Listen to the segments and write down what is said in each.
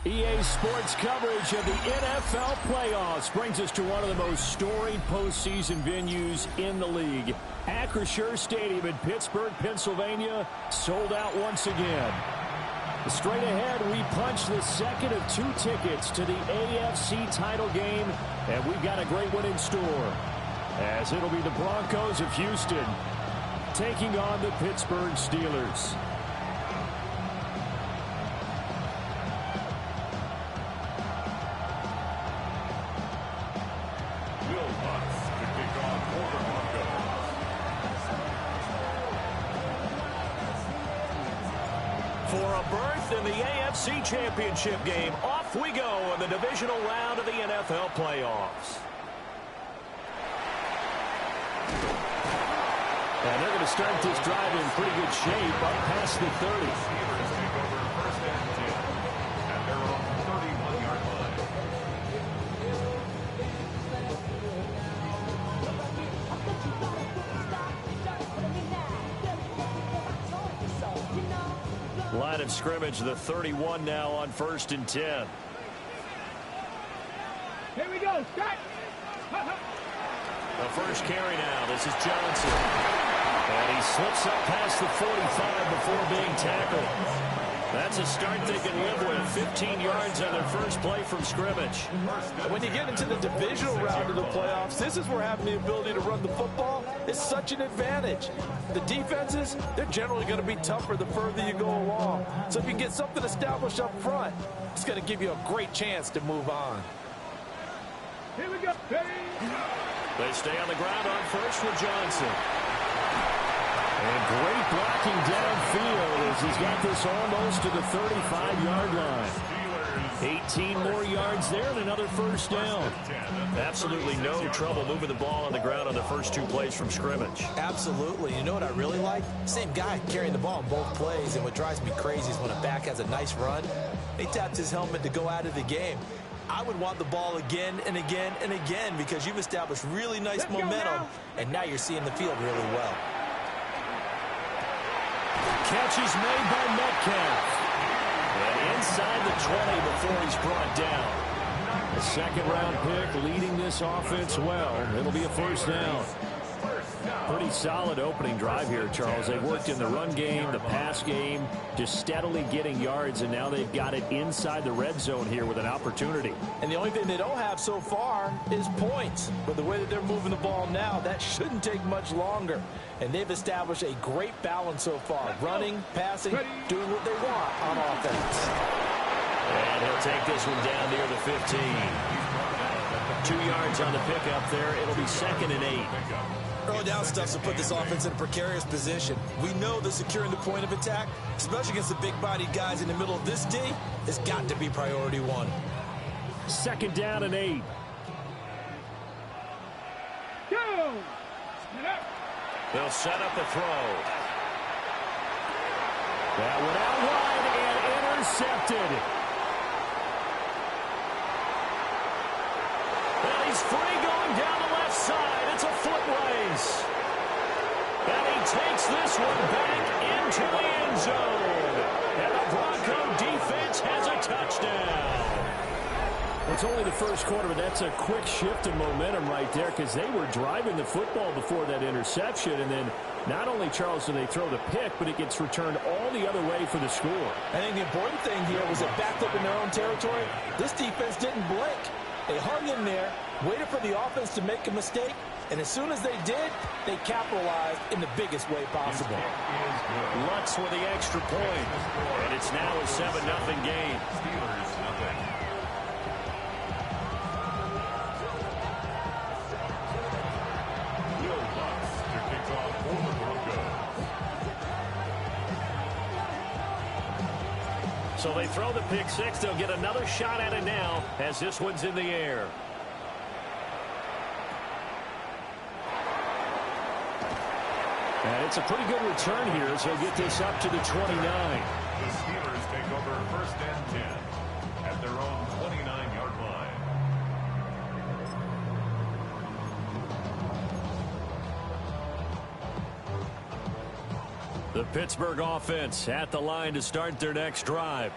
EA Sports coverage of the NFL playoffs brings us to one of the most storied postseason venues in the league. Acrisure Stadium in Pittsburgh, Pennsylvania, sold out once again. Straight ahead, we punch the second of 2 tickets to the AFC title game, and we've got a great one in store, as it'll be the Broncos of Houston taking on the Pittsburgh Steelers. For a berth in the AFC Championship game, off we go in the divisional round of the NFL playoffs. And they're going to start this drive in pretty good shape, up past the 30. Line of scrimmage, the 31 now on 1st and 10. Here we go, start. The first carry now, this is Johnson. And he slips up past the 45 before being tackled. That's a start they can live with. 15 yards on their first play from scrimmage. When you get into the divisional round of the playoffs, this is where having the ability to run the football is such an advantage. The defenses, they're generally going to be tougher the further you go along. So if you can get something established up front, it's going to give you a great chance to move on. Here we go. They stay on the ground on first with Johnson. And great blocking downfield as he's got this almost to the 35-yard line. 18 more yards there and another first down. Absolutely no trouble moving the ball on the ground on the first 2 plays from scrimmage. Absolutely. You know what I really like? Same guy carrying the ball on both plays, and what drives me crazy is when a back has a nice run, he taps his helmet to go out of the game. I would want the ball again and again and again because you've established really nice momentum, and now you're seeing the field really well. Catch is made by Metcalf. And inside the 20 before he's brought down. The second-round pick leading this offense well. It'll be a first down. Pretty solid opening drive here, Charles. They worked in the run game, the pass game, just steadily getting yards, and now they've got it inside the red zone here with an opportunity. And the only thing they don't have so far is points. But the way that they're moving the ball now, that shouldn't take much longer. And they've established a great balance so far. Running, passing, doing what they want on offense. And he'll take this one down near the 15. 2 yards on the pickup there. It'll be 2nd and 8. Early down stuff to put this offense in a precarious position. We know that securing the point of attack, especially against the big-bodied guys in the middle of this D, has got to be priority 1. 2nd down and 8. Go! They'll set up the throw. That went out wide and intercepted. And he's free going down the left side. It's a foot race. And he takes this one back into the end zone. And the Bronco defense has a touchdown. It's only the first quarter, but that's a quick shift in momentum right there because they were driving the football before that interception. And then not only, Charles, do they throw the pick, but it gets returned all the other way for the score. I think the important thing here was it backed up in their own territory. This defense didn't blink. They hung in there, waited for the offense to make a mistake, and as soon as they did, they capitalized in the biggest way possible. Lutz with the extra point, and it's now a 7-0 game. So they throw the pick six. They'll get another shot at it now as this one's in the air. And it's a pretty good return here, so he'll get this up to the 29. The Steelers take over 1st and 10 at their own 29-yard line. The Pittsburgh offense at the line to start their next drive.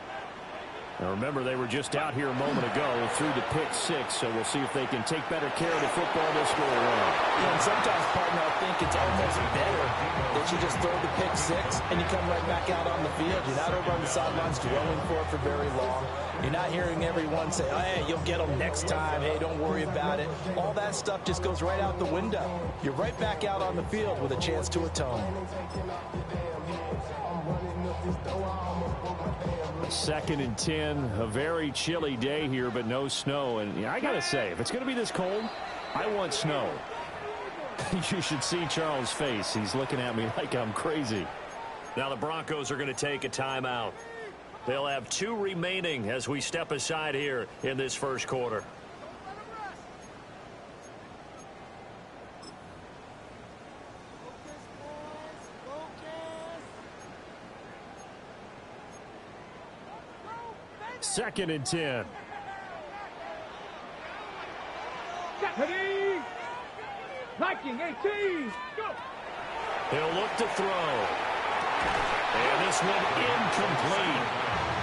Now remember, they were just out here a moment ago through the pick six, so we'll see if they can take better care of the football this go around. And sometimes, partner, I think it's almost better that you just throw the pick six and you come right back out on the field. You're not over on the sidelines dwelling for it for very long. You're not hearing everyone say, oh, hey, you'll get them next time. Hey, don't worry about it. All that stuff just goes right out the window. You're right back out on the field with a chance to atone. 2nd and 10, a very chilly day here, but no snow. And yeah, I got to say, if it's going to be this cold, I want snow. You should see Charles' face. He's looking at me like I'm crazy. Now the Broncos are going to take a timeout. They'll have 2 remaining as we step aside here in this first quarter. Second and 10. Ready? Viking 18. Go. He'll look to throw. And this one incomplete.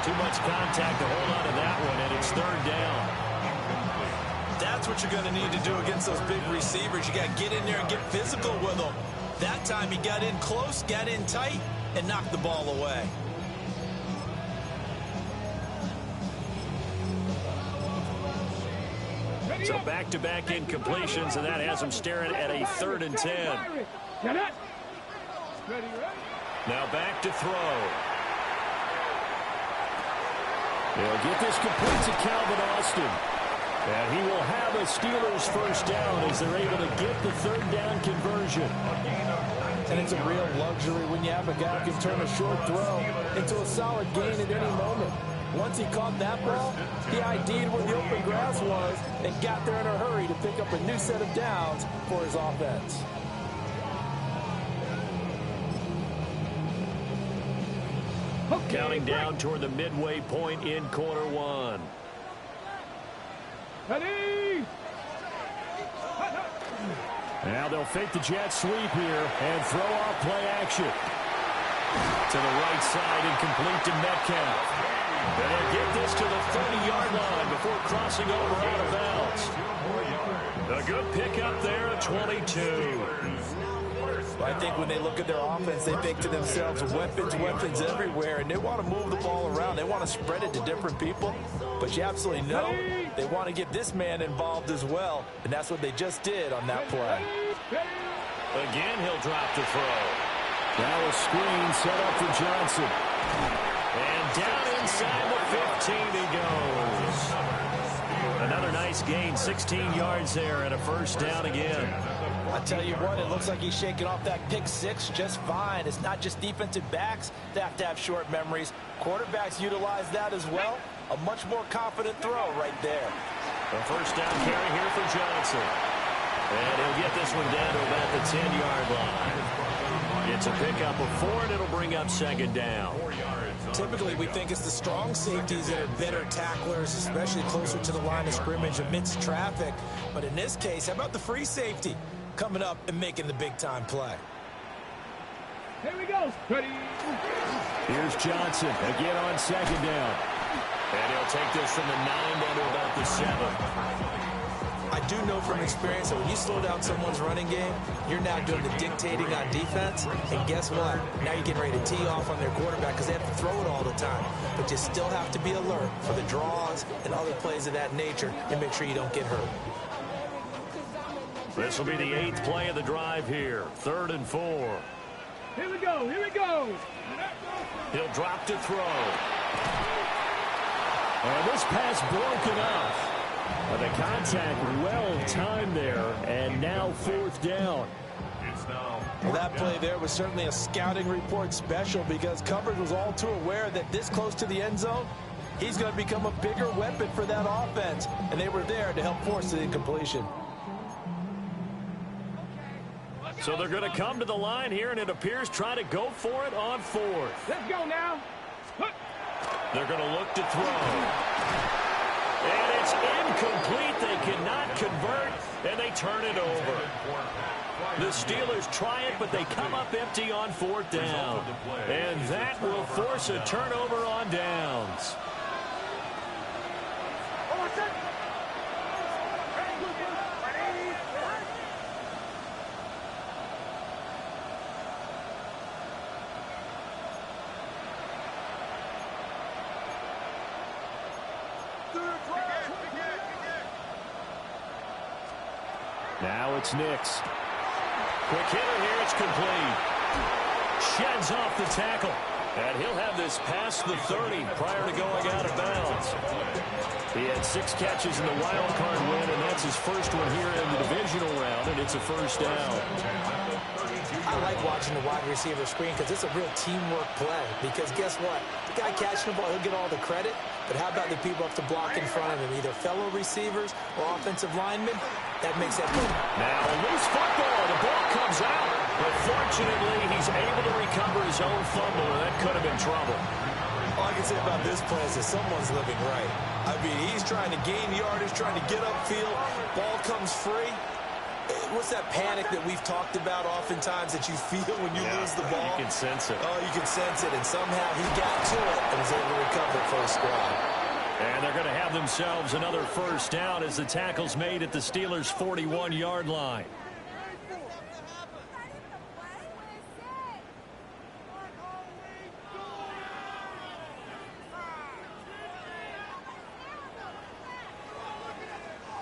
Too much contact to hold on to that one, and it's 3rd down. That's what you're going to need to do against those big receivers. You got to get in there and get physical with them. That time he got in close, got in tight, and knocked the ball away. So back-to-back incompletions, and that has him staring at a 3rd and 10. Now back to throw. They'll get this complete to Calvin Austin. And he will have a Steelers first down as they're able to get the 3rd down conversion. And it's a real luxury when you have a guy who can turn a short throw into a solid gain at any moment. Once he caught that ball, he ID'd where the open grass was and got there in a hurry to pick up a new set of downs for his offense. Counting down toward the midway point in quarter 1. Ready? Now they'll fake the jet sweep here and throw off play action. To the right side and complete to Metcalf. And they'll get this to the 30-yard line before crossing over out of bounds. A good pickup there at 22. I think when they look at their offense, they think to themselves, weapons everywhere, and they want to move the ball around. They want to spread it to different people, but you absolutely know they want to get this man involved as well, and that's what they just did on that play. Again, he'll drop to throw. Now a screen set up for Johnson. And down inside the 15 he goes. Another nice gain, 16 yards there, and a first down again. I tell you what, it looks like he's shaking off that pick six just fine. It's not just defensive backs that have to have short memories. Quarterbacks utilize that as well. A much more confident throw right there. A first down carry here for Johnson. And he'll get this one down to about the 10-yard line. It's a pickup of 4, and it'll bring up 2nd down. Typically, we think it's the strong safeties that are better tacklers, especially closer to the line of scrimmage amidst traffic. But in this case, how about the free safety coming up and making the big-time play? Here we go. Ready? Here's Johnson again on 2nd down. And he'll take this from the 9 down to about the 7. I do know from experience that when you slow down someone's running game, you're now doing the dictating on defense. And guess what? Now you're getting ready to tee off on their quarterback because they have to throw it all the time. But you still have to be alert for the draws and other plays of that nature and make sure you don't get hurt. This will be the 8th play of the drive here. 3rd and 4. Here we go. Here we go. He'll drop to throw. And this pass broken up. The contact well timed there, and now 4th down. Well, that play there was certainly a scouting report special because coverage was all too aware that this close to the end zone, he's going to become a bigger weapon for that offense, and they were there to help force the incompletion. So they're going to come to the line here, and it appears try to go for it on 4th. Let's go now. They're going to look to throw. And it's incomplete. They cannot convert, and they turn it over. The Steelers try it, but they come up empty on 4th down. And that will force a turnover on downs. Now it's Nix. Quick hitter here. It's complete. Sheds off the tackle. And he'll have this past the 30 prior to going out of bounds. He had 6 catches in the wild card win, and that's his first one here in the divisional round, and it's a first down. I like watching the wide receiver screen because it's a real teamwork play. Because guess what? The guy catching the ball, he'll get all the credit. But how about the people up to block in front of him, either fellow receivers or offensive linemen? That makes that play. Now a loose football. The ball comes out. But fortunately, he's able to recover his own fumble, and that could have been trouble. All I can say about this play is that someone's living right. I mean, he's trying to gain yardage, trying to get upfield. Ball comes free. What's that panic that we've talked about oftentimes that you feel when you lose the ball? You can sense it. Oh, you can sense it. And somehow he got to it and was able to recover it for a squad. And they're going to have themselves another first down as the tackle's made at the Steelers' 41-yard line.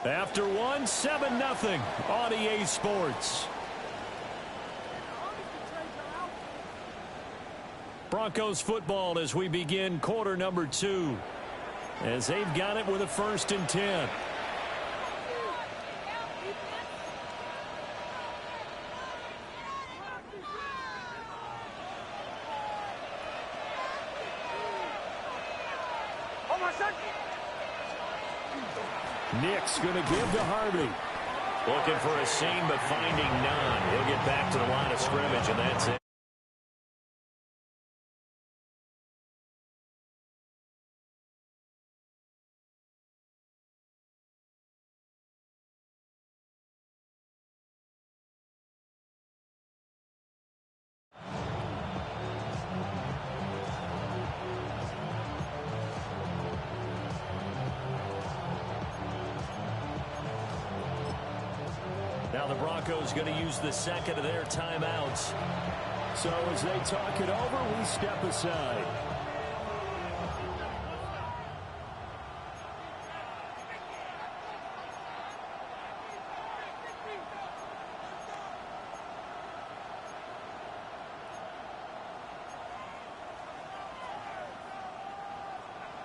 After one, 7-0 on EA Sports. Broncos football as we begin quarter number 2. As they've got it with a 1st and 10. Nick's going to give to Harvey. Looking for a seam, but finding none. He'll get back to the line of scrimmage, and that's it. Now the Broncos going to use the second of their timeouts. So as they talk it over, we step aside.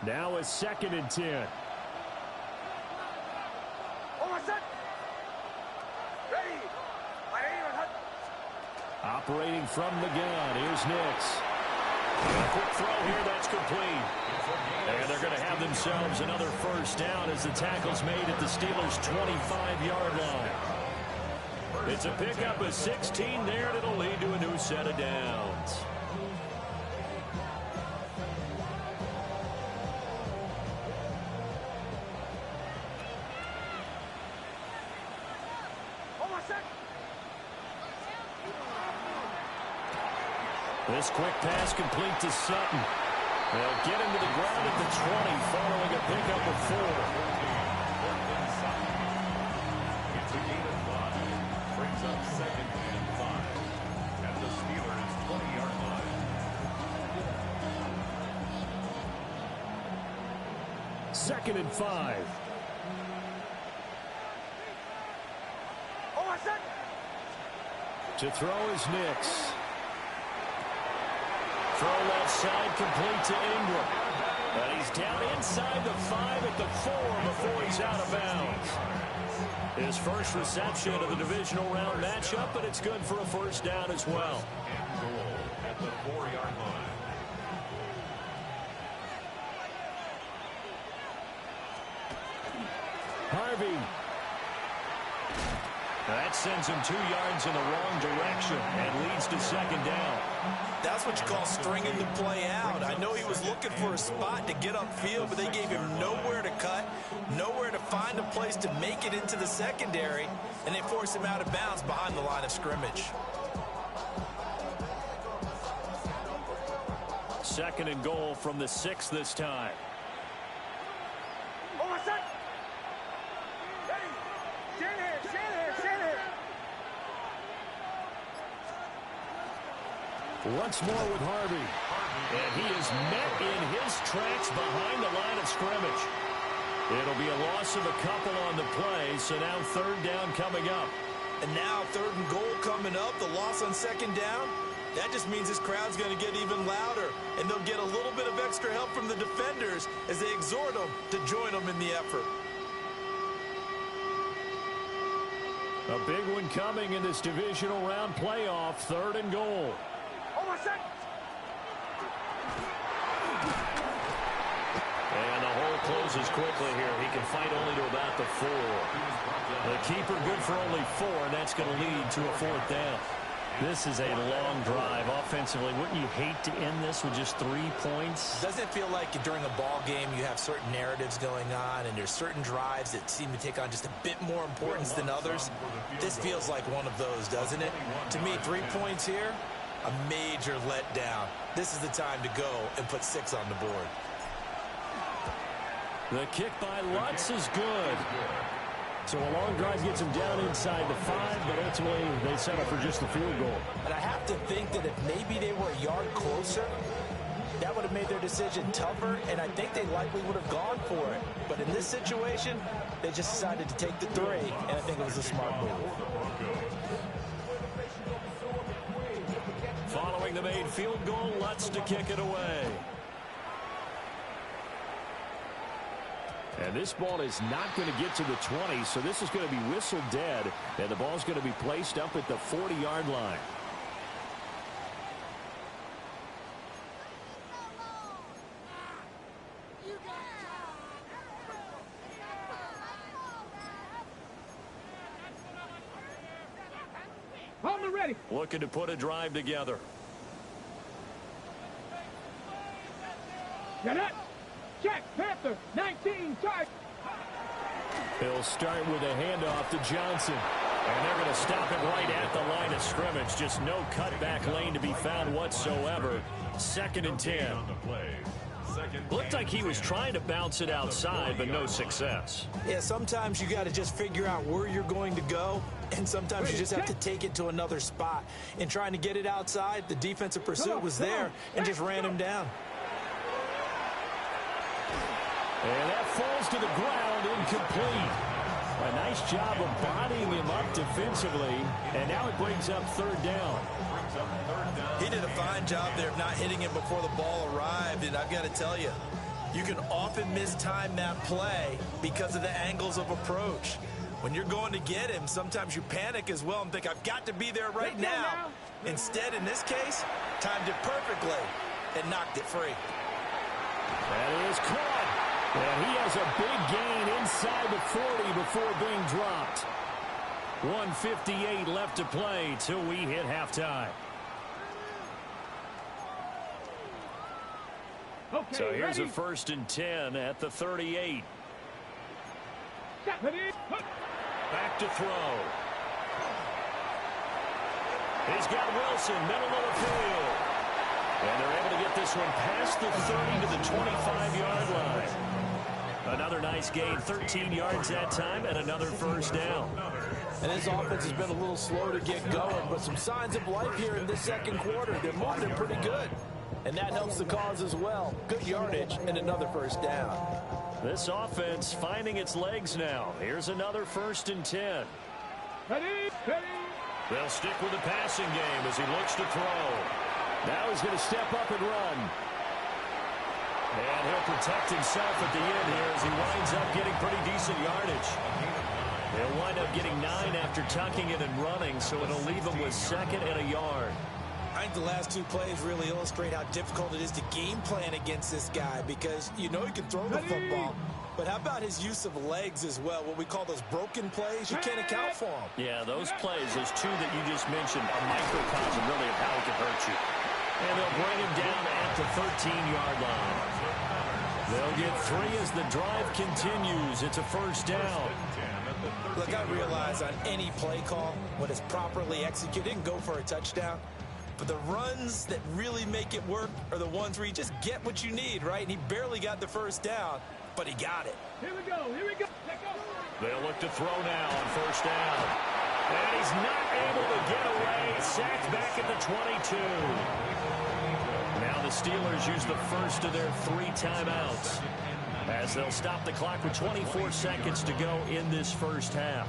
Now it's 2nd and 10. Operating from the gun, here's Nix. A quick throw here, that's complete. And they're going to have themselves another first down as the tackle's made at the Steelers' 25-yard line. It's a pickup of 16 there, and it'll lead to a new set of downs. This quick pass complete to Sutton. They'll get him to the ground at the 20 following a pickup of 4. It's a gain of 5. Brings up 2nd and 5 at the Steelers' 20-yard line. 2nd and 5. To throw is Nix. Throw left side complete to Ingram. And he's down inside the 5 at the 4 before he's out of bounds. His first reception of the divisional round matchup, but it's good for a first down as well. And goal at the 4-yard line. Harvey. That sends him 2 yards in the wrong direction and leads to 2nd down. That's what you call stringing the play out. I know he was looking for a spot to get upfield, but they gave him nowhere to cut, nowhere to find a place to make it into the secondary, and they forced him out of bounds behind the line of scrimmage. 2nd and goal from the 6 this time. Once more with Harvey. And he is met in his tracks behind the line of scrimmage. It'll be a loss of a couple on the play, so now third down coming up. And now third and goal coming up, the loss on second down. That just means this crowd's going to get even louder, and they'll get a little bit of extra help from the defenders as they exhort them to join them in the effort. A big one coming in this divisional round playoff, third and goal. And the hole closes quickly here. He can fight only to about the 4. The keeper good for only 4, and that's going to lead to a fourth down. This is a long drive offensively. Wouldn't you hate to end this with just 3 points? Doesn't it feel like during a ball game you have certain narratives going on and there's certain drives that seem to take on just a bit more importance than others? This feels like one of those, doesn't it? To me, 3 points here, a major letdown. This is the time to go and put 6 on the board. The kick by Lutz is good. So a long drive gets him down inside the 5, but ultimately they settle for just the field goal. And I have to think that if maybe they were a yard closer, that would have made their decision tougher, and I think they likely would have gone for it. But in this situation, they just decided to take the 3, and I think it was a smart move. Following the made field goal, Lutz to kick it away. And this ball is not going to get to the 20, so this is going to be whistled dead, and the ball's going to be placed up at the 40-yard line. Hold ready. Looking to put a drive together. Get it. Check, Panther, 19, charge. He'll start with a handoff to Johnson. And they're going to stop it right at the line of scrimmage. Just no cutback lane to be found whatsoever. 2nd and 10. Looked like he was trying to bounce it outside, but no success. Yeah, sometimes you got to just figure out where you're going to go, and sometimes you just have to take it to another spot. In trying to get it outside, the defensive pursuit was there and just ran him down. And that falls to the ground, incomplete. A nice job of bodying him up defensively, and now it brings up third down. He did a fine job there of not hitting him before the ball arrived, and I've got to tell you, you can often mistime that play because of the angles of approach. When you're going to get him, sometimes you panic as well and think, I've got to be there right now. Instead, in this case, timed it perfectly and knocked it free. That is caught. And he has a big gain inside the 40 before being dropped. 1:58 left to play till we hit halftime. Okay, So here's ready. a 1st and 10 at the 38. Back to throw. He's got Wilson, middle of the field. And they're able to get this one past the 30 to the 25-yard line. Another nice gain, 13 yards that time, and another first down. And his offense has been a little slow to get going, but some signs of life here in this second quarter. They're moving it pretty good. And that helps the cause as well. Good yardage and another first down. This offense finding its legs now. Here's another 1st and 10. Ready, ready. They'll stick with the passing game as he looks to throw. Now he's going to step up and run. And he'll protect himself at the end here as he winds up getting pretty decent yardage. He'll wind up getting 9 after tucking it and running, so it'll leave him with 2nd and a yard. I think the last 2 plays really illustrate how difficult it is to game plan against this guy because you know he can throw the football. But how about his use of legs as well? What we call those broken plays, you can't account for them. Yeah, those plays, those 2 that you just mentioned, are microcosm really of how he can hurt you. And they'll bring him down at the 13-yard line. They'll get 3 as the drive continues. It's a first down. Look, I realize on any play call, when it's properly executed, it can go for a touchdown. But the runs that really make it work are the ones where you just get what you need, right? And he barely got the first down, but he got it. Here we go, here we go. Let go. They'll look to throw now on first down. And he's not able to get away. Sacked back at the 22. Now the Steelers use the first of their 3 timeouts. as they'll stop the clock with 24 seconds to go in this first half.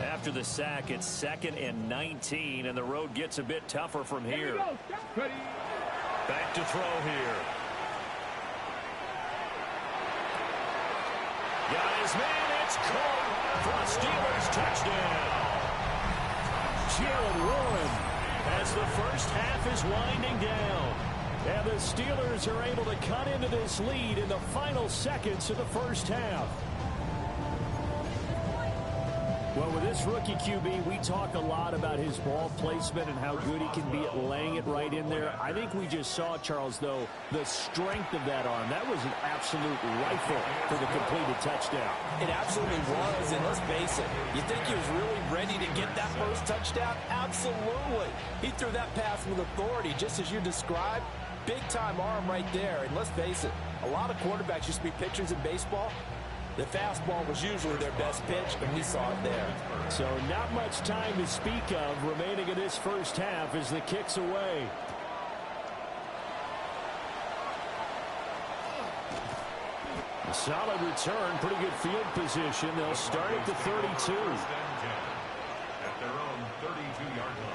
After the sack, it's 2nd and 19, and the road gets a bit tougher from here. Back to throw here. Got his man, it's caught for a Steelers touchdown. Jalen Warren, As the first half is winding down. and the Steelers are able to cut into this lead in the final seconds of the first half. Well, with this rookie QB, we talk a lot about his ball placement and how good he can be at laying it right in there. I think we just saw, Charles, though, the strength of that arm. That was an absolute rifle for the completed touchdown. It absolutely was, and let's face it, you think he was really ready to get that first touchdown? Absolutely. He threw that pass with authority, just as you described. Big-time arm right there, and let's face it, a lot of quarterbacks used to be pitchers in baseball. The fastball was usually their best pitch, and we saw it there. So not much time to speak of remaining in this first half as the kick's away. A solid return, pretty good field position. They'll start at the 32. At their own 32-yard line.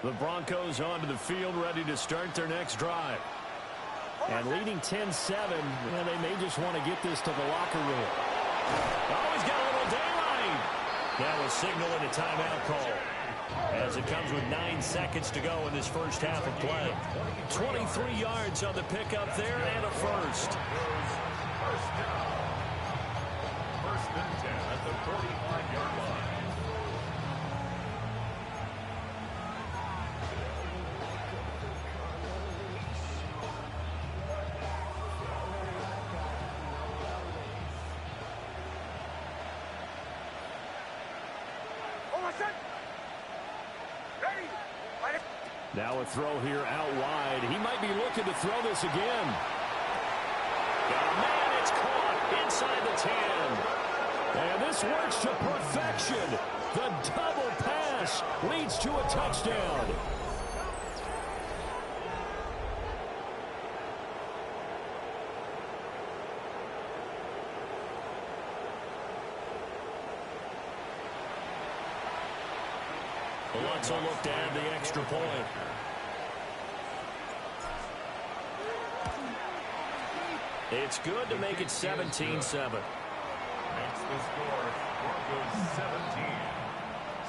The Broncos onto the field, ready to start their next drive. And leading 10-7, well, they may just want to get this to the locker room. Oh, he's got a little daylight. That was signaling a timeout call, as it comes with 9 seconds to go in this first half of play. 23 yards on the pickup there and a first. First down. First and 10 at the 45-yard line. Now a throw here out wide. He might be looking to throw this again. Got a man, it's caught inside the 10. And this works to perfection. The double pass leads to a touchdown. Lutz will look to add the extra point. It's good to make it 17-7. Makes the score Broncos 17.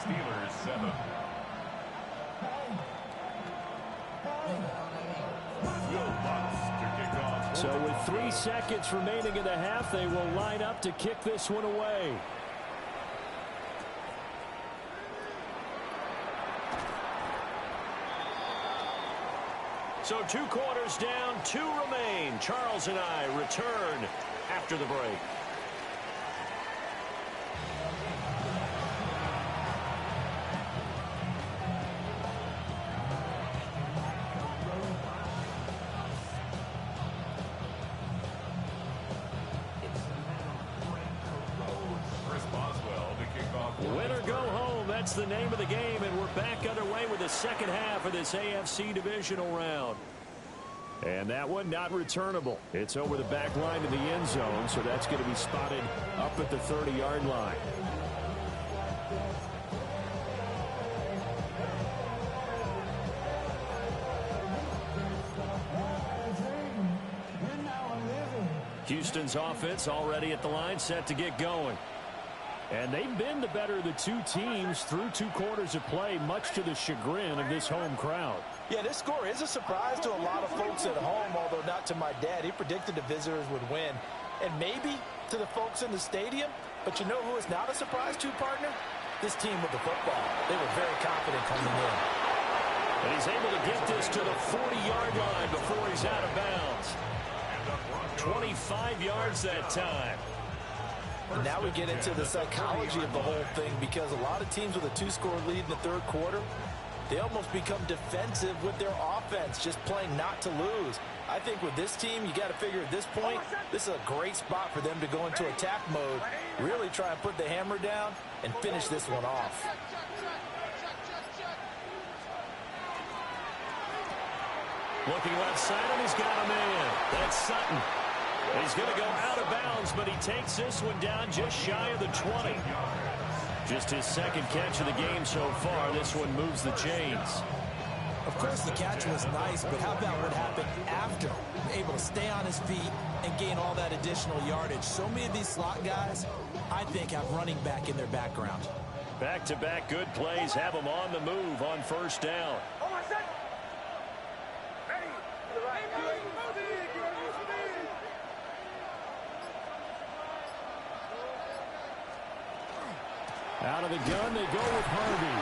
Steelers 7. Will Lutz to kick off. So with 3 seconds remaining in the half, they will line up to kick this one away. So 2 quarters down, 2 remain. Charles and I return after the break. Win or go home, that's the name of the game, and we're back underway with the second half of this AFC divisional round. And that one not returnable. It's over the back line in the end zone, so that's going to be spotted up at the 30-yard line. Houston's offense already at the line, set to get going. And they've been the better of the 2 teams through 2 quarters of play, much to the chagrin of this home crowd. Yeah, this score is a surprise to a lot of folks at home, although not to my dad. He predicted the visitors would win. And maybe to the folks in the stadium, but you know who is not a surprise to, partner? This team with the football. They were very confident coming in. And he's able to get this to the 40-yard line before he's out of bounds. 25 yards that time. And now we get into the psychology of the whole thing, because a lot of teams with a 2-score lead in the third quarter, they almost become defensive with their offense, just playing not to lose. I think with this team, you got to figure at this point, this is a great spot for them to go into attack mode, really try and put the hammer down and finish this one off. Looking left side, and he's got a man. That's Sutton. He's going to go out of bounds, but he takes this one down just shy of the 20. Just his second catch of the game so far. This one moves the chains. Of course, the catch was nice, but how about what happened after? Able to stay on his feet and gain all that additional yardage. So many of these slot guys, I think, have running back in their background. Back-to-back good plays have them on the move on first down. Out of the gun, they go with Harvey.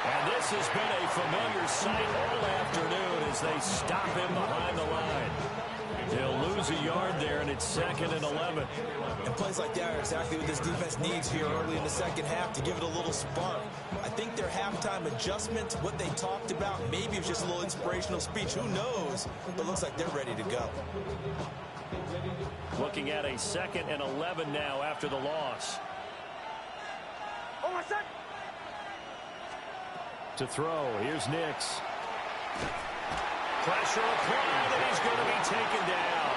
And this has been a familiar sight all afternoon as they stop him behind the line. They'll lose a yard there, and it's 2nd and 11. And plays like that are exactly what this defense needs here early in the second half to give it a little spark. I think their halftime adjustments, what they talked about, maybe it was just a little inspirational speech. Who knows? But it looks like they're ready to go. Looking at a 2nd and 11 now after the loss. To throw, here's Nix. Pressure applied, and he's going to be taken down.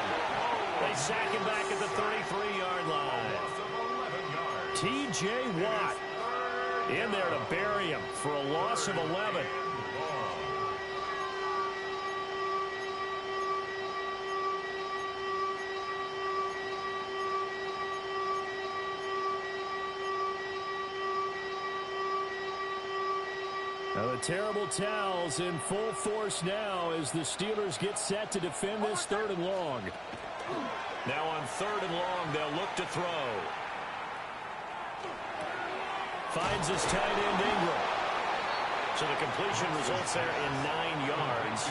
They sack him back at the 33-yard line. T.J. Watt in there to bury him for a loss of 11. Now the terrible towels in full force now as the Steelers get set to defend this 3rd and long. Now on 3rd and long, they'll look to throw. Finds his tight end Ingram. So the completion results there in 9 yards.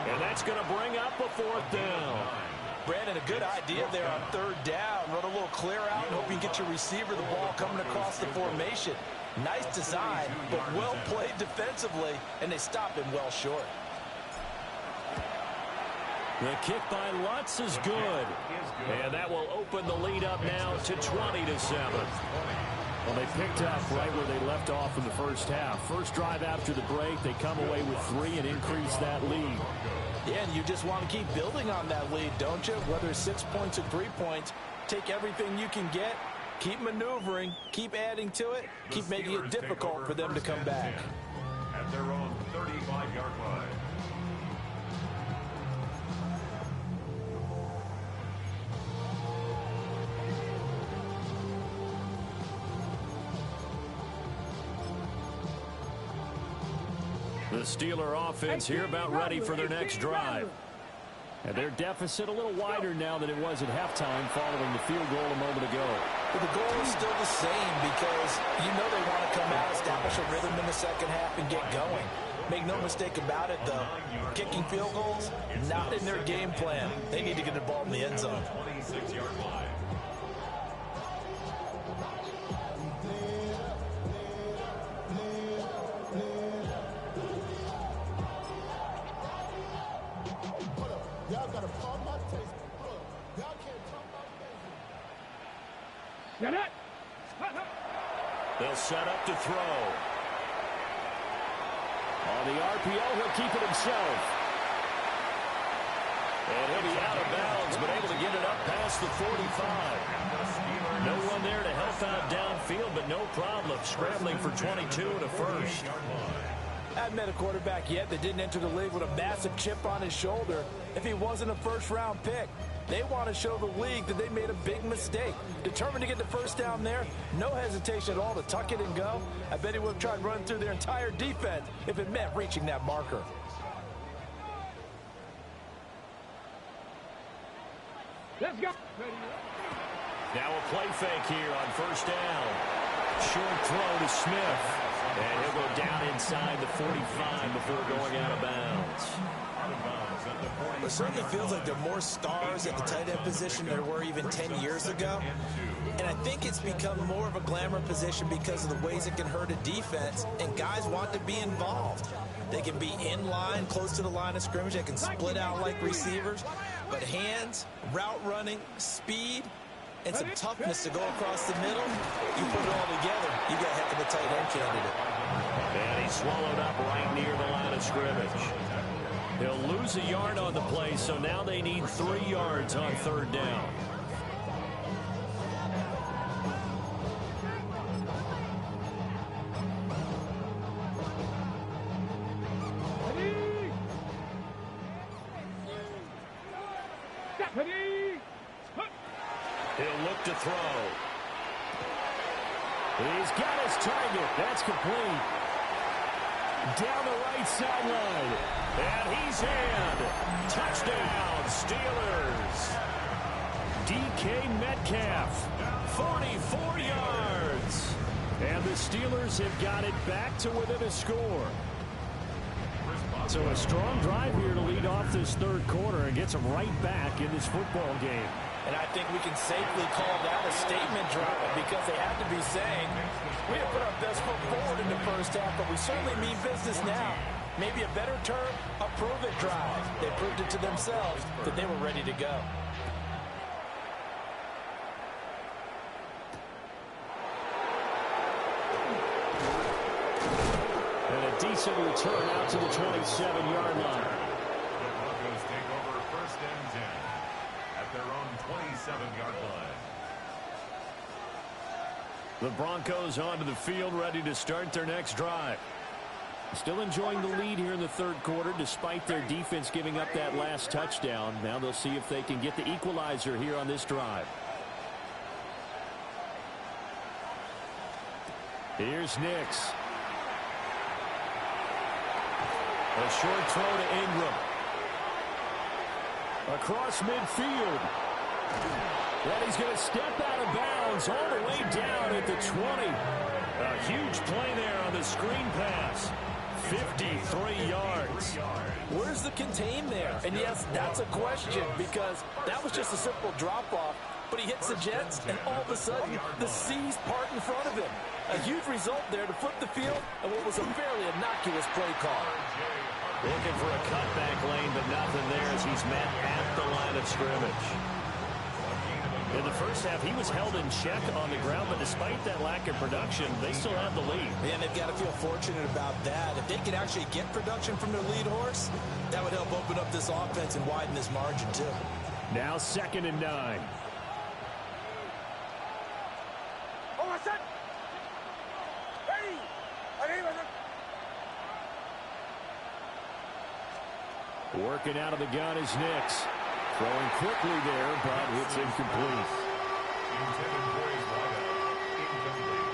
And that's going to bring up a 4th down. Brandon, a good idea there on 3rd down. Run a little clear out and hope you get your receiver the ball coming across the formation. Nice design, but well played defensively, and they stop him well short. The kick by Lutz is good. And that will open the lead up now to 20-7. Well, they picked up right where they left off in the first half. First drive after the break, they come away with 3 and increase that lead. Yeah, and you just want to keep building on that lead, don't you? Whether it's 6 points or 3 points, take everything you can get, keep maneuvering, keep adding to it, keep making it difficult for them to come back. At their own 35-yard line. The Steeler offense here about ready for their next drive. And their deficit a little wider now than it was at halftime following the field goal a moment ago. But the goal is still the same because you know they want to come out, establish a rhythm in the second half, and get going. Make no mistake about it, though. Kicking field goals, not in their game plan. They need to get the ball in the end zone. 26-yard line. Y'all gotta pump my taste. Look, y'all can't pump my taste. Get it. They'll set up to throw. On the RPO, he'll keep it himself. And he'll be out of bounds, but able to get it up past the 45. No one there to help out downfield, but no problem. Scrambling for 22 and a first. I haven't met a quarterback yet that didn't enter the league with a massive chip on his shoulder if he wasn't a first-round pick. They want to show the league that they made a big mistake. Determined to get the first down there, no hesitation at all to tuck it and go. I bet he would have tried running through their entire defense if it meant reaching that marker. Let's go. Now a play fake here on first down. Short throw to Smith. And he'll go down inside the 45 before going out of bounds. It certainly feels like there are more stars at the tight end position than there were even 10 years ago. And I think it's become more of a glamour position because of the ways it can hurt a defense, and guys want to be involved. They can be in line, close to the line of scrimmage. They can split out like receivers. But hands, route running, speed, and some toughness to go across the middle, you put it all together, you got a heck of a tight end candidate. And he's swallowed up right near the line of scrimmage. He'll lose a yard on the play, so now they need 3 yards on 3rd down. He'll look to throw. He's got his target. That's complete. Down the right sideline. And he's in. Touchdown, Steelers. DK Metcalf, 44 yards. And the Steelers have got it back to within a score. So a strong drive here to lead off this 3rd quarter and gets them right back in this football game. And I think we can safely call that a statement drive because they have to be saying, we didn't put our best foot forward in the first half, but we certainly mean business now. Maybe a better term, a prove-it drive. They proved it to themselves that they were ready to go. And a decent return out to the 27-yard line. The Broncos take over 1st and 10 at their own 27-yard line. The Broncos onto the field, ready to start their next drive. Still enjoying the lead here in the 3rd quarter, despite their defense giving up that last touchdown. Now they'll see if they can get the equalizer here on this drive. Here's Nix. A short throw to Ingram. Across midfield. And he's going to step out of bounds all the way down at the 20. A huge play there on the screen pass. 53 yards. Where's the contain there? And yes, that's a question because that was just a simple drop-off. But he hits the Jets, and all of a sudden, the seas part in front of him. A huge result there to flip the field and what was a fairly innocuous play call. Looking for a cutback lane, but nothing there as he's met at the line of scrimmage. In the first half, he was held in check on the ground, but despite that lack of production, they still have the lead. And they've got to feel fortunate about that. If they could actually get production from their lead horse, that would help open up this offense and widen this margin, too. Now 2nd and 9. Working out of the gun is Nix. Throwing quickly there, but it's incomplete. Intended for his wideout. Incomplete.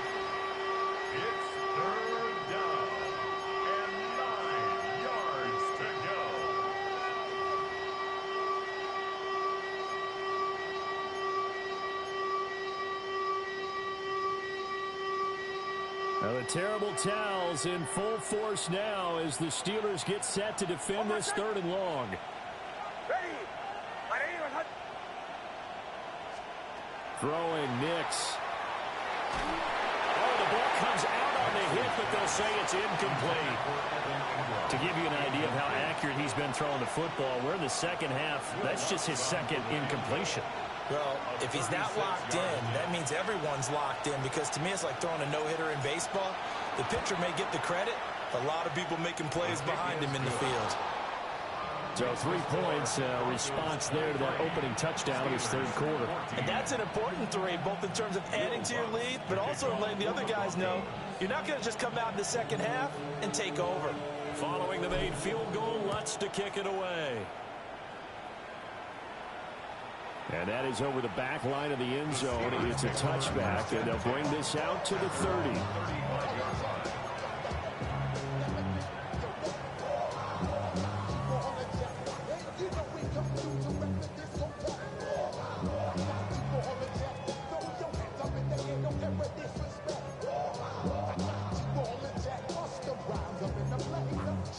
It's 3rd down and 9 yards to go. Now the terrible towels in full force now as the Steelers get set to defend this 3rd and long. Throwing Nix. Oh, the ball comes out on the hit, but they'll say it's incomplete. To give you an idea of how accurate he's been throwing the football, we're in the 2nd half. That's just his 2nd incompletion. Well, if he's not locked in, that means everyone's locked in because to me it's like throwing a no-hitter in baseball. The pitcher may get the credit, but a lot of people making plays behind him in the field. So 3 points, response there to that opening touchdown in his 3rd quarter. And that's an important 3, both in terms of adding to your lead, but also in letting the other guys know you're not going to just come out in the 2nd half and take over. Following the made field goal, Lutz to kick it away. And that is over the back line of the end zone. It's a touchback, and they'll bring this out to the 30.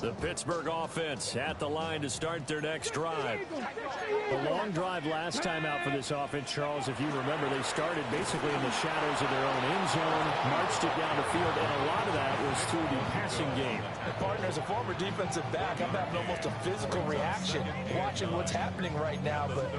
The Pittsburgh offense at the line to start their next drive. A long drive last time out for this offense, Charles. If you remember, they started basically in the shadows of their own end zone, marched it down the field, and a lot of that was through the passing game. Partner, as a former defensive back, I'm having almost a physical reaction watching what's happening right now. But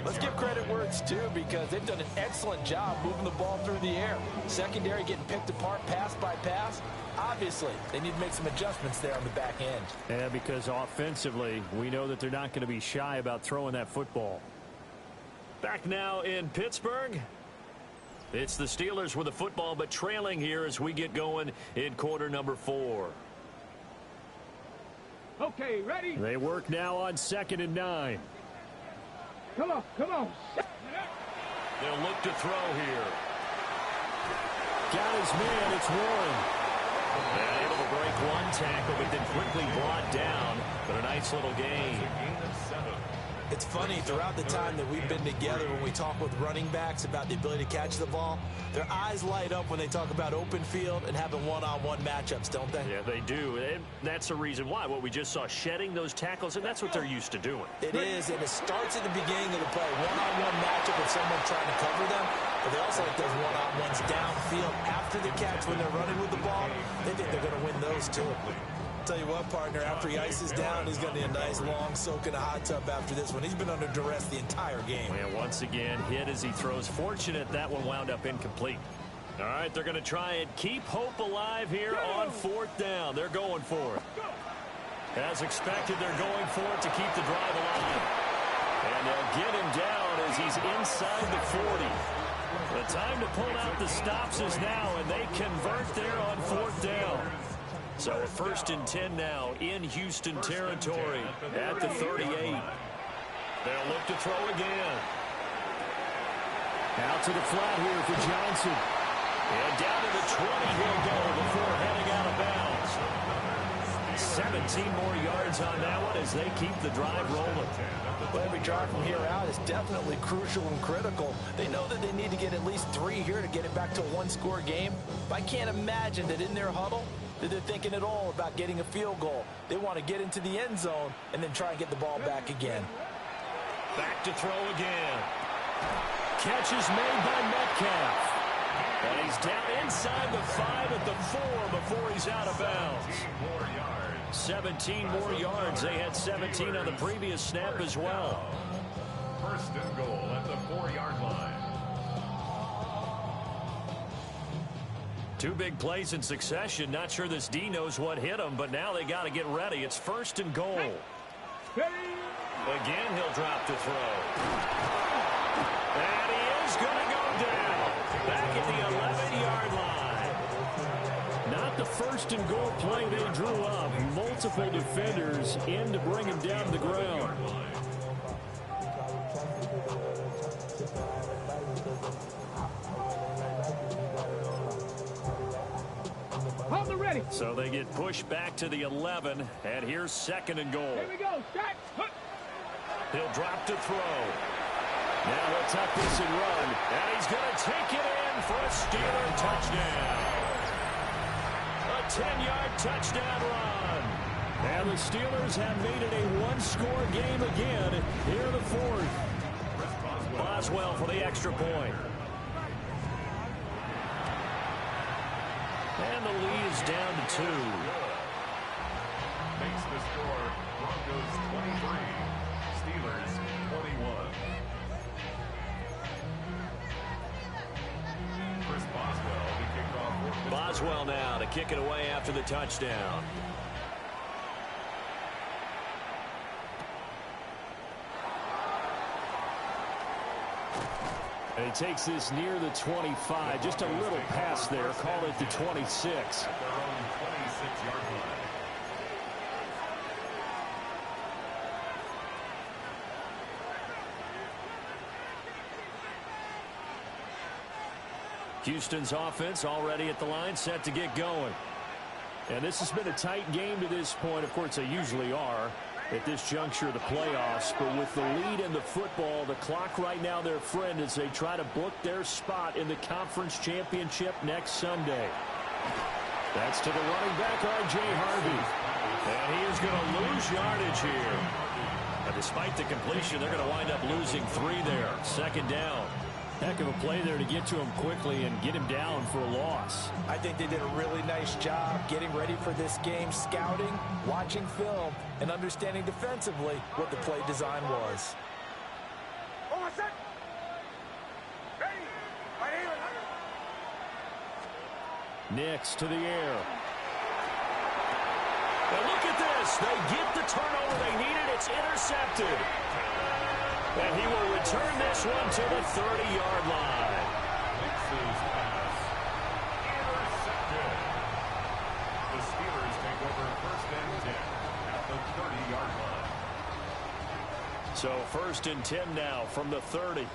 let's give credit where it's due, because they've done an excellent job moving the ball through the air. Secondary getting picked apart pass by pass. Obviously, they need to make some adjustments there on the back end. Yeah, because offensively, we know that they're not going to be shy about throwing that football. Back now in Pittsburgh. It's the Steelers with the football, but trailing here as we get going in quarter number 4. Okay, ready? They work now on 2nd and 9. Come on, come on. They'll look to throw here. Got his man, it's Warren. And able to break one tackle, but then quickly brought down. But a nice little gain. It's funny, throughout the time that we've been together, when we talk with running backs about the ability to catch the ball, their eyes light up when they talk about open field and having one-on-one matchups, don't they? Yeah, they do. And that's the reason why. What we just saw, shedding those tackles, and that's what they're used to doing. It is, and it starts at the beginning of the play. One-on-one matchup with someone trying to cover them, but they also like those one-on-ones downfield after the catch when they're running with the ball. They think they're going to win those too. Tell you what, partner, after he ices down, he's going to need a nice long soak in a hot tub after this one. He's been under duress the entire game. And once again, hit as he throws. Fortunate that one wound up incomplete. All right, they're going to try and keep hope alive here on 4th down. They're going for it. As expected, they're going for it to keep the drive alive. And they'll get him down as he's inside the 40. The time to pull out the stops is now, and they convert there on 4th down. So a 1st and 10 now in Houston territory at the 38. They'll look to throw again. Out to the flat here for Johnson. And down to the 20 he'll go before heading out of bounds. 17 more yards on that one as they keep the drive rolling. But every drive from here out is definitely crucial and critical. They know that they need to get at least 3 here to get it back to a one-score game. But I can't imagine that in their huddle that they're thinking at all about getting a field goal. They want to get into the end zone and then try and get the ball back again. Back to throw again. Catch is made by Metcalf. And he's down inside the 5 at the 4 before he's out of bounds. 17 more yards. They had 17 on the previous snap as well. 1st and goal at the 4-yard line. 2 big plays in succession. Not sure this D knows what hit him, but now they got to get ready. It's 1st and goal. Again, he'll drop to throw. And he is going to go down. Back at the 11-yard line. Not the 1st and goal play they drew up. Multiple defenders in to bring him down to the ground. Hold the ready. So they get pushed back to the 11, and here's 2nd and goal. Here we go. Start. He'll drop to throw. Now he'll tuck this and run, and he's going to take it in for a Steeler touchdown. A 10-yard touchdown run. And the Steelers have made it a one-score game again here in the 4th. Boswell for the extra point. And the lead is down to 2. Makes the score Broncos 23, Steelers 21. Chris Boswell to kick off. Boswell now to kick it away after the touchdown. And he takes this near the 25. Just a little pass there. Call it the 26. At their own 26-yard line. Houston's offense already at the line, set to get going. And this has been a tight game to this point. Of course, they usually are at this juncture of the playoffs. But with the lead in the football, the clock right now their friend as they try to book their spot in the conference championship next Sunday. That's to the running back, R.J. Harvey. And he is going to lose yardage here. But despite the completion, they're going to wind up losing 3 there. Second down. Heck of a play there to get to him quickly and get him down for a loss. I think they did a really nice job getting ready for this game, scouting, watching film, and understanding defensively what the play design was. Nix to the air. And look at this. They get the turnover they needed. It's intercepted. And he will return this one to the 30-yard line. Nix's pass intercepted. The Steelers take over first and 10 at the 30-yard line. So first and 10 now from the 30.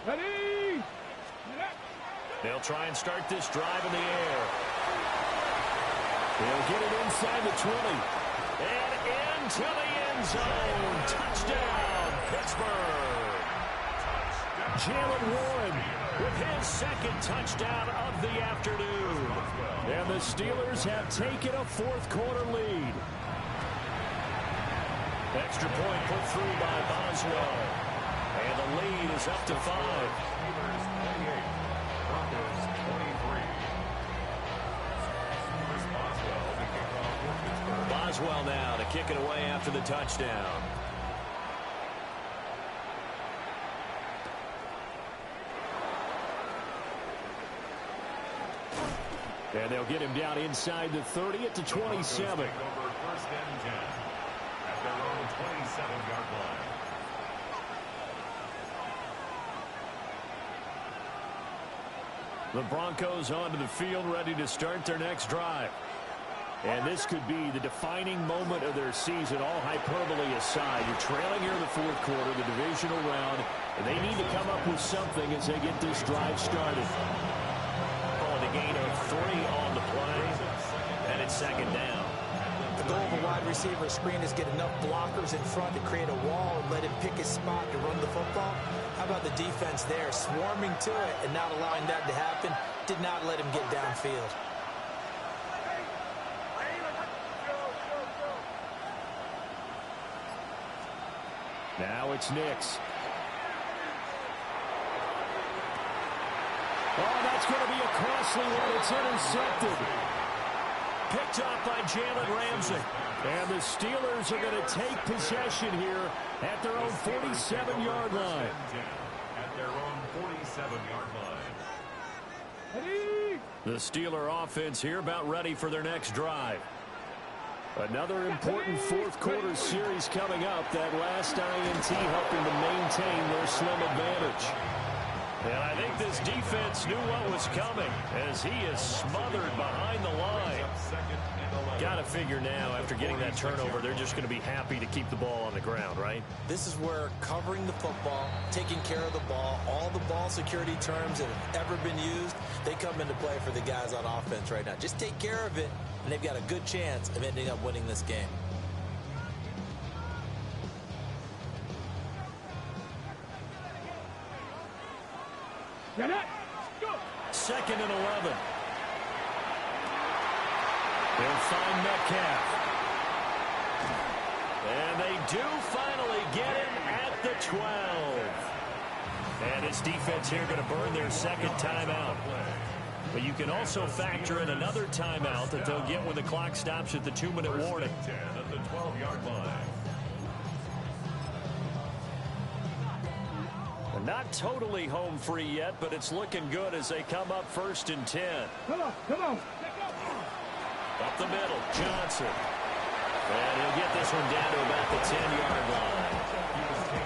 Ready? They'll try and start this drive in the air. They'll get it inside the 20. And into the end zone. Touchdown, Pittsburgh. Jalen Warren With his second touchdown of the afternoon. and the Steelers have taken a fourth-quarter lead. Extra point put through by Boswell. And the lead is up to 5. Steelers 28, Broncos 23. Chris Boswell to kick off for Pittsburgh. Boswell now to kick it away after the touchdown. And they'll get him down inside the 30 at the 27. Take over first and 10 at their own 27-yard line. The Broncos onto the field, ready to start their next drive. And this could be the defining moment of their season, all hyperbole aside. You're trailing here in the fourth quarter, the divisional round, and they need to come up with something as they get this drive started. Calling a gain of 3 on the play, and it's second down. The goal of a wide receiver screen is get enough blockers in front to create a wall and let him pick his spot to run the football. How about the defense there, swarming to it and not allowing that to happen? Did not let him get downfield. Now it's Nix. Oh, that's going to be a costly one. It's intercepted. Picked up by Jalen Ramsey. And the Steelers are going to take possession here at their own 47-yard line. At their own 47-yard line. Ready? The Steeler offense here about ready for their next drive. Another important fourth-quarter series coming up. That last INT helping to maintain their slim advantage. And I think this defense knew what was coming as he is smothered behind the line. Got to figure now, after getting that turnover, they're just going to be happy to keep the ball on the ground, right? This is where covering the football, taking care of the ball, all the ball security terms that have ever been used, they come into play for the guys on offense right now. Just take care of it, and they've got a good chance of ending up winning this game. Get it. Go. Second and 11. They'll find Metcalf. And they do finally get him at the 12. And his defense here going to burn their second timeout. But you can also factor in another timeout that they'll get when the clock stops at the 2-minute warning. 10 at the 12-yard line. Not totally home free yet, but it's looking good as they come up first and 10. Come on, come on. Up the middle, Johnson. And he'll get this one down to about the 10-yard line.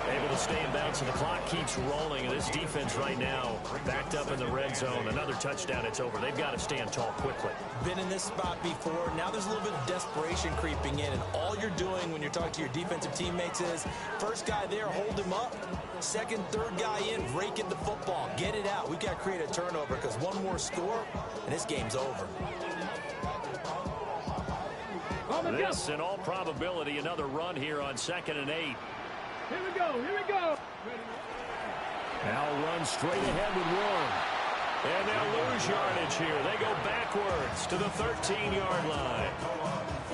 Able to stay in bounds, and the clock keeps rolling. And this defense right now backed up in the red zone. Another touchdown, it's over. They've got to stand tall quickly. Been in this spot before. Now there's a little bit of desperation creeping in, and all you're doing when you're talking to your defensive teammates is first guy there, hold him up. Second, third guy in, rake in the football. Get it out. We've got to create a turnover because one more score, and this game's over. This, in all probability, another run here on 2nd and 8. Here we go, here we go. Now run straight ahead with Warren. And they'll lose yardage here. They go backwards to the 13-yard line.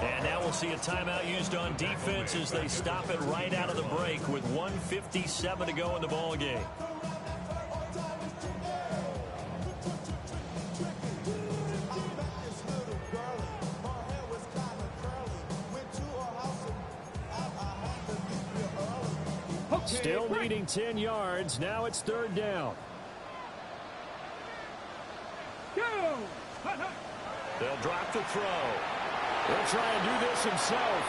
And now we'll see a timeout used on defense as they stop it right out of the break with 1:57 to go in the ball game. Still needing 10 yards. Now it's third down. Go! They'll drop the throw. He'll try and do this himself.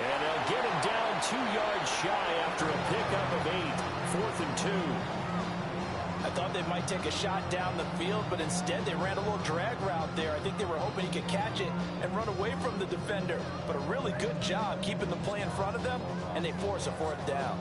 And they'll get him down 2 yards shy after a pickup of 8. 4th and 2. I thought they might take a shot down the field, but instead they ran a little drag route there. I think they were hoping he could catch it and run away from the defender. But a really good job keeping the play in front of them, and they force a 4th down.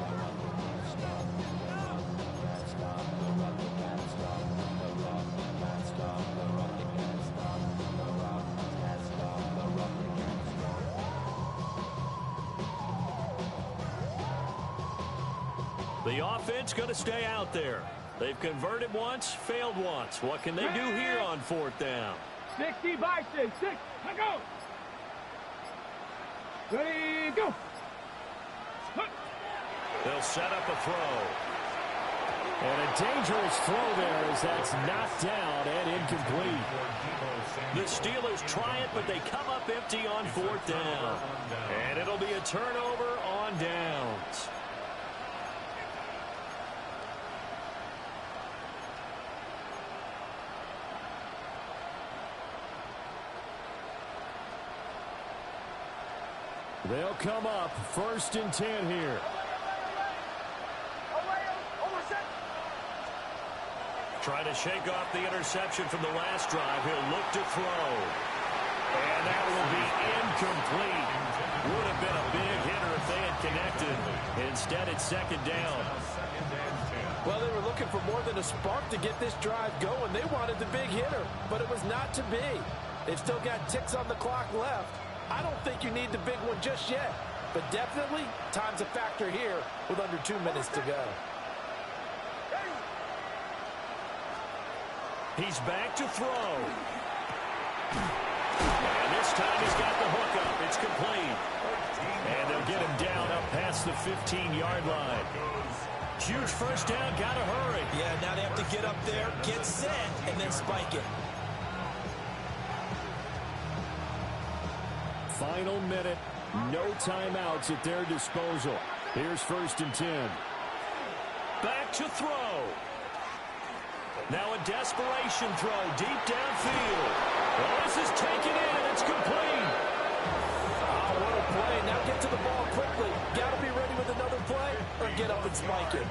The offense going to stay out there. They've converted once, failed once. What can they do here on 4th down? 60 by 6. Let go. Ready, go. They'll set up a throw. And a dangerous throw there as that's knocked down and incomplete. The Steelers try it, but they come up empty on 4th down. And it'll be a turnover on downs. They'll come up 1st and 10 here. Trying to shake off the interception from the last drive. He'll look to throw. And that will be incomplete. Would have been a big hitter if they had connected. Instead, it's 2nd down. Well, they were looking for more than a spark to get this drive going. They wanted the big hitter, but it was not to be. They've still got ticks on the clock left. I don't think you need the big one just yet, but definitely time's a factor here with under 2 minutes to go. He's back to throw. And this time he's got the hook up. It's complete. And they'll get him down up past the 15-yard line. Huge 1st down. Got to hurry. Yeah, now they have to get up there, get set, and then spike it. Final minute. No timeouts at their disposal. Here's 1st and 10. Back to throw. Now a desperation throw deep downfield. Well, this is taken in. It's complete. Oh, what a play. Now get to the ball quickly. Got to be ready with another play or get up and spike it.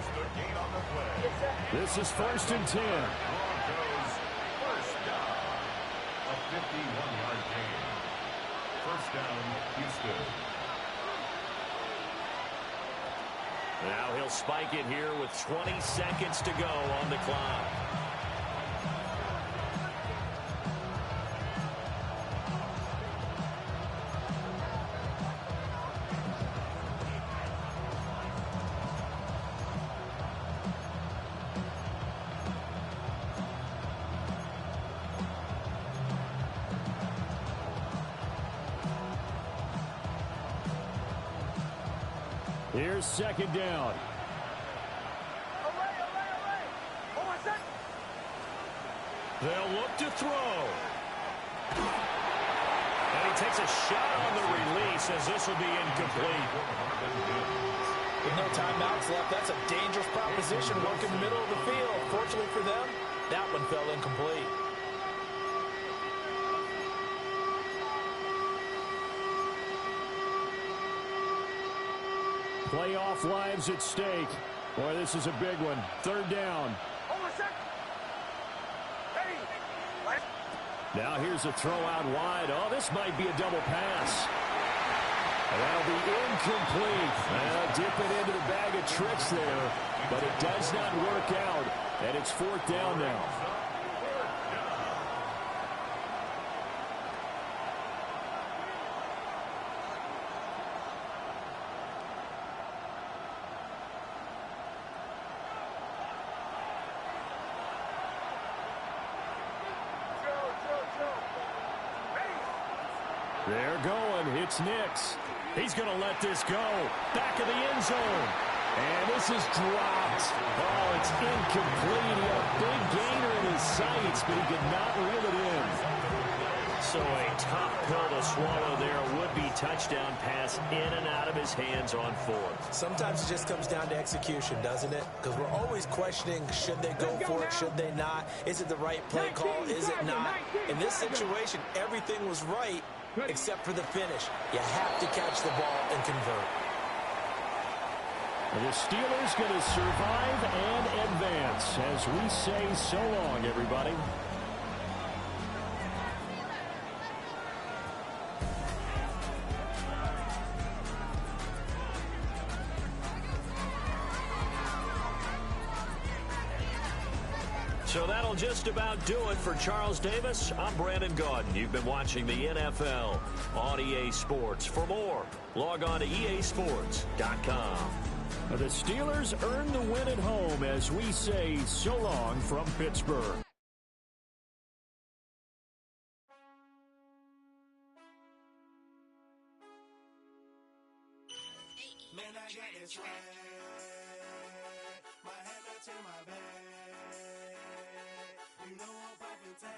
This is 1st and 10. First down. A 51-yard gain. First down, Houston. Now he'll spike it here with 20 seconds to go on the clock. Here's 2nd down. They'll look to throw. And he takes a shot on the release as this will be incomplete. With no timeouts left, that's a dangerous proposition working the middle of the field. Fortunately for them, that one fell incomplete. Playoff lives at stake. Boy, this is a big one. 3rd down. Now here's a throw out wide. Oh, this might be a double pass. That'll be incomplete. Well, dip it into the bag of tricks there, but it does not work out, and it's 4th down now. They're going. It's Nix. He's going to let this go. Back of the end zone. And this is dropped. Oh, it's incomplete. He had a big gainer in his sights, but he could not reel it in. So a tough pill to swallow there. Would-be touchdown pass in and out of his hands on fourth. Sometimes it just comes down to execution, doesn't it? Because we're always questioning, should they go for it, should they not? Is it the right play call, is it not? In this situation, everything was right except for the finish. You have to catch the ball and convert. The Steelers going to survive and advance as we say so long, everybody. So that'll just about do it for Charles Davis. I'm Brandon Gaudin. You've been watching the NFL on EA Sports. For more, log on to easports.com. The Steelers earn the win at home as we say so long from Pittsburgh. Man, I got this swag. My head not to my bag. You know I'm poppin' tag.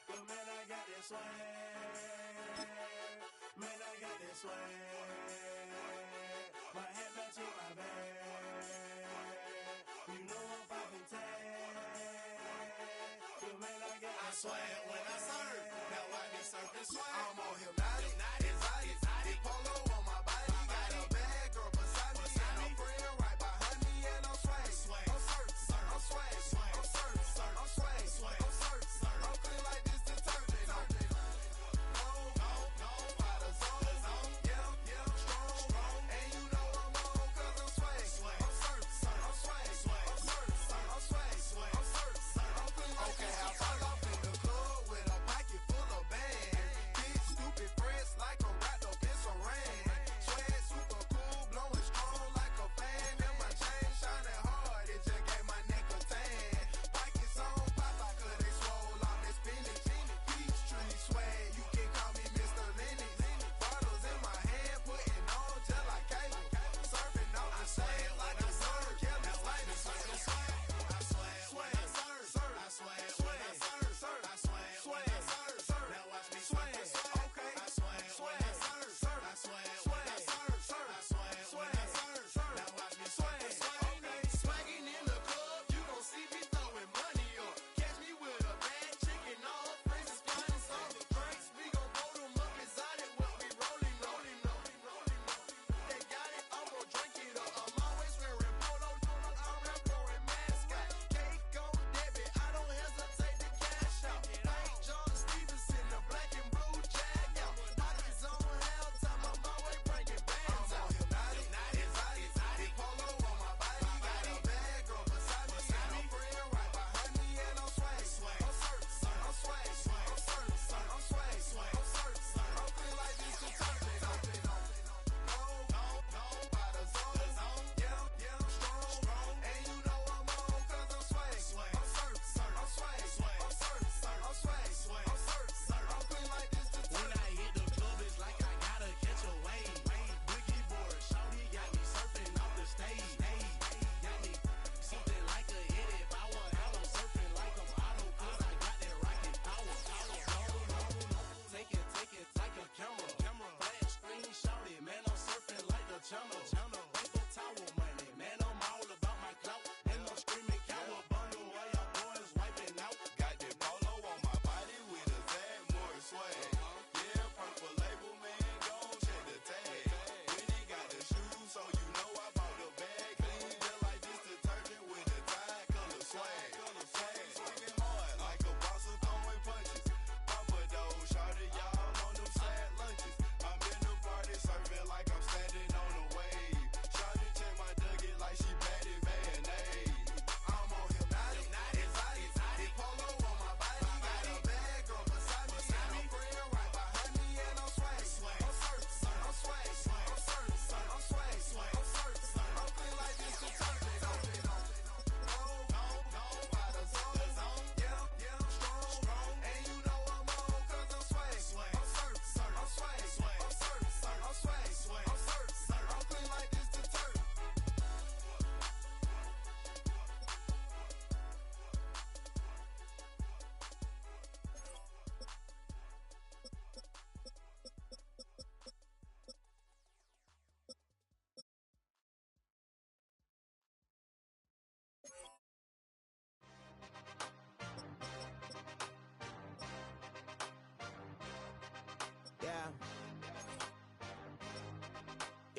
But man, I got this swag. Man, I got this swag. My head not to my bag. You know I'm poppin' tag. But man, I got this swag when I serve. Now I be surfing swag. I'm on hypnotic. Exotic. Polo on my body. Got a bad girl beside me. And a friend right behind me. And I'm swag. I'm surf. I'm swag. I'm surf. I'm swag. I'm surf. I'm clean like this detergent. No, by the zone. Yeah, strong. And you know I'm on 'cause I'm swag. I'm surf. I'm swag. I'm surf. I'm swag. I'm surf. I'm clean like this. Okay, I fall off in the club with a pocket full of bags. Big stupid.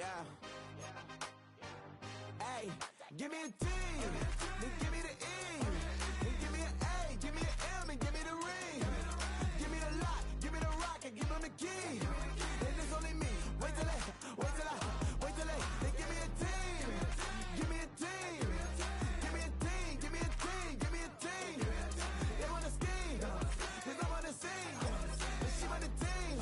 Yeah. Hey, give me a T, then give me the E, then give me an A, give me an M, and give me the ring. Give me the lock, give me the rock, and give them the key. Then it's only me. Wait till they, then give me a team. Give me a team. Give me a team, give me a team, give me a team. They wanna scheme, cause I wanna sing. And she want the team,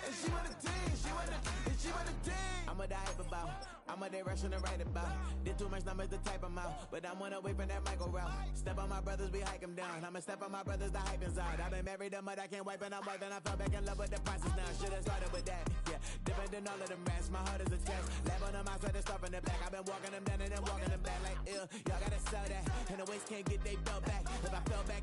and she want the team, she want the team. I'm what I hype about, I'm what they rushing to write about. Did too much numbers to type them out, but I'm one away from that Michael route. Step on my brothers, we hike them down. I'ma step on my brothers, the hype inside. I've been married to mud, I can't wipe and I'm wiping. I fell back in love with the process now. Should've started with that, yeah. Different than all of them rats, my heart is a test. Lab on them outside, they stuff in the back. I've been walking them down and then walking them back like, y'all gotta sell that. And the waist can't get they belt back. If I fell back,